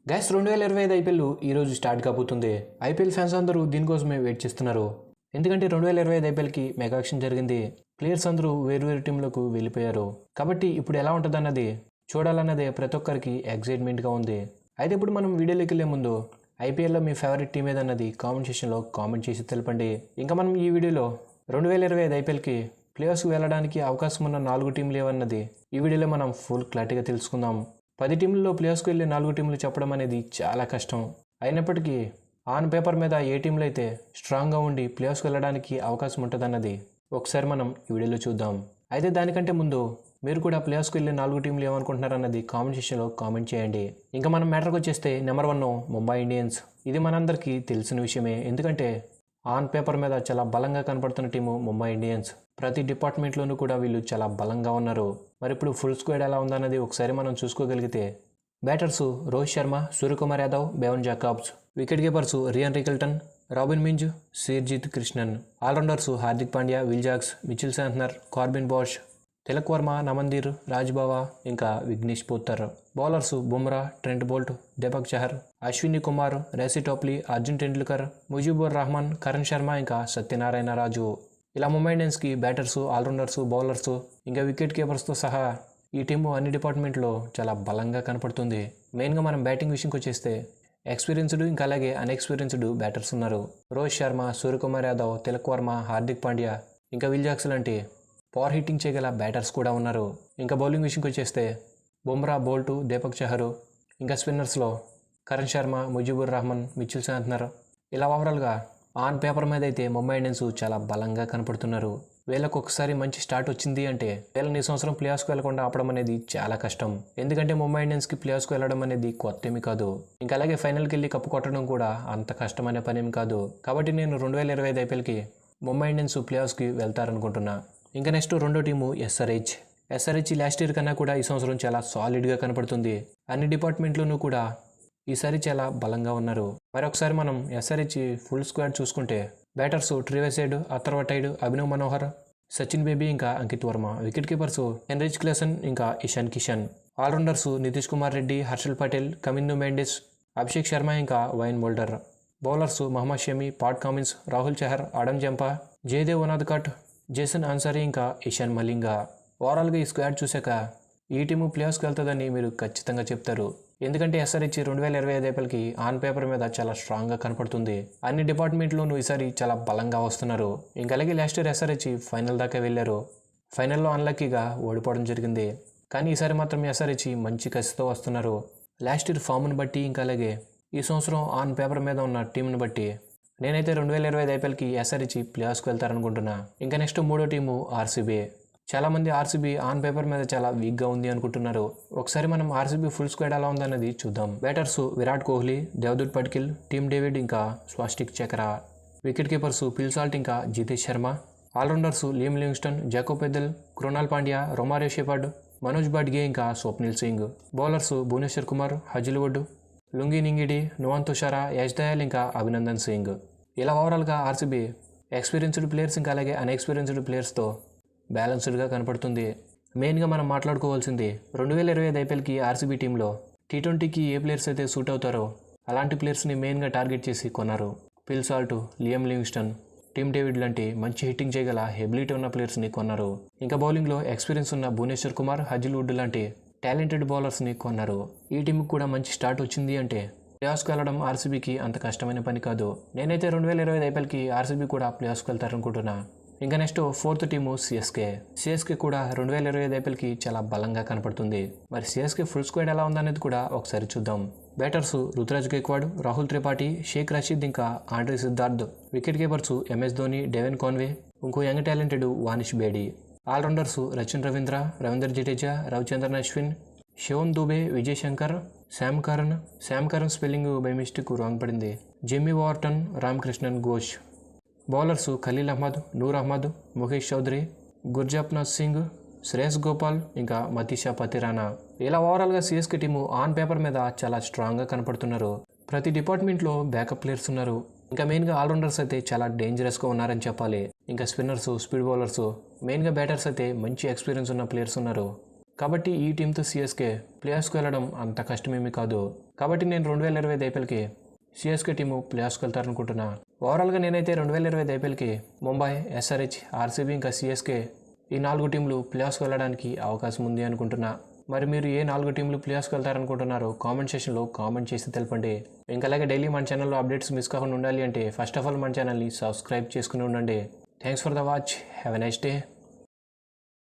Guys 2025 IPL ఈరోజు start కాబోతుంది. IPL fans అందరూ దీనికోసమే వెయిట్ చేస్తున్నారు. ఎందుకంటే 2025 ఐపీఎల్కి మెగా యాక్షన్ జరిగింది. ప్లేయర్స్ అందరూ వేరు టీంలకు వెళ్ళిపోయారు. కాబట్టి ఇప్పుడు ఎలా ఉంటుందన్నది చూడాలన్నదే ప్రతి ఒక్కరికి ఎగ్జైట్మెంట్గా ఉంది. అయితే ఇప్పుడు మనం వీడియోలోకి వెళ్ళే ముందు ఐపీఎల్లో మీ ఫేవరెట్ టీం ఏదన్నది కామెంట్ సెక్షన్లో కామెంట్ చేసి తెలపండి. ఇంకా మనం ఈ వీడియోలో 2025 ఐపీఎల్కి ప్లేయర్స్కి వెళ్ళడానికి అవకాశం ఉన్న 4 టీంలు ఏవన్నది ఈ వీడియోలో మనం ఫుల్ క్లారిటీగా తెలుసుకుందాం. 10 టీంలలో ప్లేయర్స్కి వెళ్ళి 4 టీంలు చెప్పడం అనేది చాలా కష్టం. అయినప్పటికీ ఆన్ పేపర్ మీద ఏ టీంలు అయితే స్ట్రాంగ్గా ఉండి ప్లేయర్స్కి వెళ్ళడానికి అవకాశం ఉంటుందన్నది ఒకసారి మనం ఈ వీడియోలో చూద్దాం. అయితే దానికంటే ముందు మీరు కూడా ప్లేయర్స్కి వెళ్ళి 4 టీంలు ఏమనుకుంటున్నారన్నది కామెంట్ సెక్షన్లో కామెంట్ చేయండి. ఇంకా మనం మ్యాటర్కి వచ్చేస్తే నెంబర్ 1 ముంబై ఇండియన్స్. ఇది మనందరికీ తెలిసిన విషయమే. ఎందుకంటే ఆన్ పేపర్ మీద చాలా బలంగా కనపడుతున్న టీము ముంబై ఇండియన్స్. ప్రతి డిపార్ట్మెంట్లోనూ కూడా వీళ్ళు చాలా బలంగా ఉన్నారు. మరి ఇప్పుడు ఫుల్ స్క్వాడ్ ఎలా ఉందన్నది ఒకసారి మనం చూసుకోగలిగితే batters Rohit Sharma, Suryakumar Yadav, Bevon Jacobs. Wicket keepers Ryan Rickelton, Robin Minz, Shrijith Krishnan. Allrounders Hardik Pandya, Will Jacks, Mitchell Santner, Corbin Bosch, Tilak Varma, Naman Dhir, Raj Bawa, ఇంకా Vignesh Puthur. Bowlers Bumrah, Trent Boult, Deepak Chahar, Ashwani Kumar, Reece Topley, Arjun Tendulkar, Mujeeb Rahman, Karn Sharma, ఇంకా సత్యనారాయణ రాజు. ఇలా ముంబై ఇండియన్స్కి బ్యాటర్స్, ఆల్రౌండర్స్, బౌలర్స్, ఇంకా వికెట్ కీపర్స్తో సహా ఈ టీము అన్ని డిపార్ట్మెంట్లో చాలా బలంగా కనపడుతుంది. మెయిన్గా మనం బ్యాటింగ్ విషయంకి వచ్చేస్తే ఎక్స్పీరియన్స్డ్ ఇంకా అలాగే అన్ఎక్స్పీరియన్స్డ్ బ్యాటర్స్ ఉన్నారు. రోహిత్ శర్మ, సూర్యకుమార్ యాదవ్, తిలక్ వర్మ, హార్దిక్ పాండ్యా, ఇంకా విల్ జాక్స్ లాంటి పవర్ హిట్టింగ్ చేయగల బ్యాటర్స్ కూడా ఉన్నారు. ఇంకా బౌలింగ్ విషయంకి వచ్చేస్తే బుమ్రా, బోల్ట్, దీపక్ చహర్, ఇంకా స్పిన్నర్స్లో కరణ్ శర్మ, ముజీబుర్ రహమాన్, మిచిల్ శాంట్నర్. ఇలా ఓవరాల్గా ఆన్ పేపర్ మీద అయితే ముంబై ఇండియన్స్ చాలా బలంగా కనపడుతున్నారు. వీళ్ళకు ఒకసారి మంచి స్టార్ట్ వచ్చింది అంటే వీళ్ళని ఈ సంవత్సరం ప్లేయర్స్కి వెళ్లకుండా ఆపడం అనేది చాలా కష్టం. ఎందుకంటే ముంబై ఇండియన్స్కి ప్లేయర్స్కి వెళ్ళడం అనేది కొత్త ఏమి కాదు. ఇంకా అలాగే ఫైనల్కి వెళ్ళి కప్పు కొట్టడం కూడా అంత కష్టమైన పనేమి కాదు. కాబట్టి నేను 2025 ఐపీఎల్కి ముంబై ఇండియన్స్ ప్లేయర్స్కి వెళ్తారనుకుంటున్నా. ఇంకా నెక్స్ట్ రెండో టీము ఎస్ఆర్హెచ్ లాస్ట్ ఇయర్ కన్నా కూడా ఈ సంవత్సరం చాలా సాలిడ్గా కనపడుతుంది. అన్ని డిపార్ట్మెంట్లోనూ కూడా ఈసారి చాలా బలంగా ఉన్నారు. మరొకసారి మనం ఎస్ఆర్హెచ్ ఫుల్ స్క్వాడ్ చూసుకుంటే batters Travis Head, Atharva Taide, Abhinav Manohar, Sachin Baby, ఇంకా Aniket Verma. Wicket keepers Heinrich Klaasen, ఇంకా ఇషాన్ కిషన్. ఆల్రౌండర్స్ నితీష్ కుమార్ రెడ్డి, హర్షల్ పటేల్, కమిన్ను మెండిస్, అభిషేక్ శర్మ, ఇంకా Wiaan Mulder. Bowlers Mohammed Shami, Pat Cummins, Rahul Chahar, Adam Zampa, Jaydev Unadkat, Zeeshan Ansari, ఇంకా ఇషాన్ మలింగా. ఓవరాల్గా ఈ స్క్వాడ్ చూశాక ఈ టీము ప్లేయర్స్కి వెళ్తుందని మీరు ఖచ్చితంగా చెప్తారు. ఎందుకంటే ఎస్ఆర్హెచ్ 2025 ఐపీఎల్కి ఆన్ పేపర్ మీద చాలా స్ట్రాంగ్గా కనపడుతుంది. అన్ని డిపార్ట్మెంట్లోనూ ఈసారి చాలా బలంగా వస్తున్నారు. ఇంకా అలాగే లాస్ట్ ఇయర్ ఎస్ఆర్హెచ్ ఫైనల్ దాకా వెళ్ళారు. ఫైనల్లో అన్లక్కీగా ఓడిపోవడం జరిగింది. కానీ ఈసారి మాత్రం ఎస్ఆర్హెచ్ మంచి కసితో వస్తున్నారు. లాస్ట్ ఇయర్ ఫామ్ను బట్టి ఇంకా అలాగే ఈ సంవత్సరం ఆన్ పేపర్ మీద ఉన్న టీంను బట్టి నేనైతే 2025 ఐపీఎల్కి ఎస్ఆర్హెచ్ ప్లేయర్స్కి వెళ్తారనుకుంటున్నా. ఇంకా నెక్స్ట్ మూడో టీము ఆర్సీబీ. చాలామంది ఆర్సీబీ ఆన్ పేపర్ మీద చాలా వీక్గా ఉంది అనుకుంటున్నారు. ఒకసారి మనం ఆర్సీబీ ఫుల్ స్క్వాడ్ ఎలా ఉందన్నది చూద్దాం. Batters Virat Kohli, Devdutt Padikkal, Tim David, ఇంకా Swastik Chikara. Wicket keepers Phil Salt, ఇంకా Jitesh Sharma. Allrounders Liam Livingstone, Jacob Bethell, Krunal Pandya, Romario Shepherd, Manoj బాడ్గే, ఇంకా Swapnil Singh. Bowlers Bhuvneshwar Kumar, Hazlewood, Lungi Ngidi, Nuwan Thushara, Yash Dayal, ఇంకా అభినందన్ సింగ్. ఇలా ఓవరాల్గా ఆర్సీబీ ఎక్స్పీరియన్స్డ్ ప్లేయర్స్ ఇంకా అలాగే అన్ఎక్స్పీరియన్స్డ్ ప్లేయర్స్తో బ్యాలెన్స్డ్గా కనపడుతుంది. మెయిన్గా మనం మాట్లాడుకోవాల్సింది 2025 ఐపీఎల్కి ఆర్సీబీ టీంలో T20కి ఏ ప్లేయర్స్ అయితే సూట్ అవుతారో అలాంటి ప్లేయర్స్ని మెయిన్గా టార్గెట్ చేసి కొన్నారు. Phil Salt, Liam Livingstone, Tim David లాంటి మంచి హిట్టింగ్ చేయగల ఎబిలిటీ ఉన్న ప్లేయర్స్ని కొన్నారు. ఇంకా బౌలింగ్లో ఎక్స్పీరియన్స్ ఉన్న భువనేశ్వర్ కుమార్, హజిల్వుడ్ లాంటి టాలెంటెడ్ బౌలర్స్ని కొన్నారు. ఈ టీంకి కూడా మంచి స్టార్ట్ వచ్చింది అంటే ప్లేయర్స్కి వెళ్ళడం ఆర్సీబీకి అంత కష్టమైన పని కాదు. నేనైతే 2025 ఐపీఎల్కి ఆర్సీబీ కూడా ప్లేయర్స్కి వెళ్తారనుకుంటున్నా. ఇంకా నెక్స్ట్ ఫోర్త్ టీము సిఎస్కే కూడా 2025 ఐపీఎల్కి చాలా బలంగా కనపడుతుంది. మరి సిఎస్కే ఫుల్ స్క్వాడ్ ఎలా ఉందనేది కూడా ఒకసారి చూద్దాం. బ్యాటర్స్ రుతురాజ్ గైక్వాడ్, రాహుల్ త్రిపాఠి, షేక్ రషీద్, ఇంకా Andre Siddarth. Wicket keepers MS Dhoni, Devon Conway, ఇంకో young talented Vansh Bedi. Allrounders Rachin Ravindra, Ravindra Jadeja, Ravichandran Ashwin, Shivam Dube, Vijay Shankar, Sam Curran spelling by mistake wrong పడింది, Jamie Overton, Ramakrishna Ghosh. Bowlers Khaleel Ahmed, Noor Ahmad, Mukesh Choudhary, Gurjapneet Singh, Shreyas Gopal, ఇంకా మతీషా పతిరానా. ఇలా ఓవరాల్గా సిఎస్కే టీము ఆన్ పేపర్ మీద చాలా స్ట్రాంగ్గా కనపడుతున్నారు. ప్రతి డిపార్ట్మెంట్లో బ్యాకప్ ప్లేయర్స్ ఉన్నారు. ఇంకా మెయిన్గా ఆల్రౌండర్స్ అయితే చాలా డేంజరస్గా ఉన్నారని చెప్పాలి. ఇంకా స్పిన్నర్స్, స్పీడ్ బౌలర్స్, మెయిన్గా బ్యాటర్స్ అయితే మంచి ఎక్స్పీరియన్స్ ఉన్న ప్లేయర్స్ ఉన్నారు. కాబట్టి ఈ టీంతో సిఎస్కే ప్లేయర్స్కి వెళ్ళడం అంత కష్టమేమీ కాదు. కాబట్టి నేను 2025 ఐపీఎల్కి సిఎస్కే టీము ప్లేఆఫ్స్కి వెళ్తారనుకుంటున్నా. ఓవరాల్గా నేనైతే 2025 ఐపీఎల్కి ముంబై, ఎస్ఆర్హెచ్, ఆర్సీబీ ఇంకా సిఎస్కే ఈ 4 టీంలు ప్లేఆఫ్స్కి వెళ్ళడానికి అవకాశం ఉంది అనుకుంటున్నా. మరి మీరు ఏ 4 టీంలు ప్లేఆఫ్స్కి వెళ్తారనుకుంటున్నారో కామెంట్ సెక్షన్లో కామెంట్ చేసి తెలపండి. ఇంకా అలాగే డైలీ మన ఛానల్లో అప్డేట్స్ మిస్ కాకుండా ఉండాలి అంటే ఫస్ట్ ఆఫ్ ఆల్ మన ఛానల్ని సబ్స్క్రైబ్ చేసుకుని ఉండండి. Thanks for the watch. Have a nice day.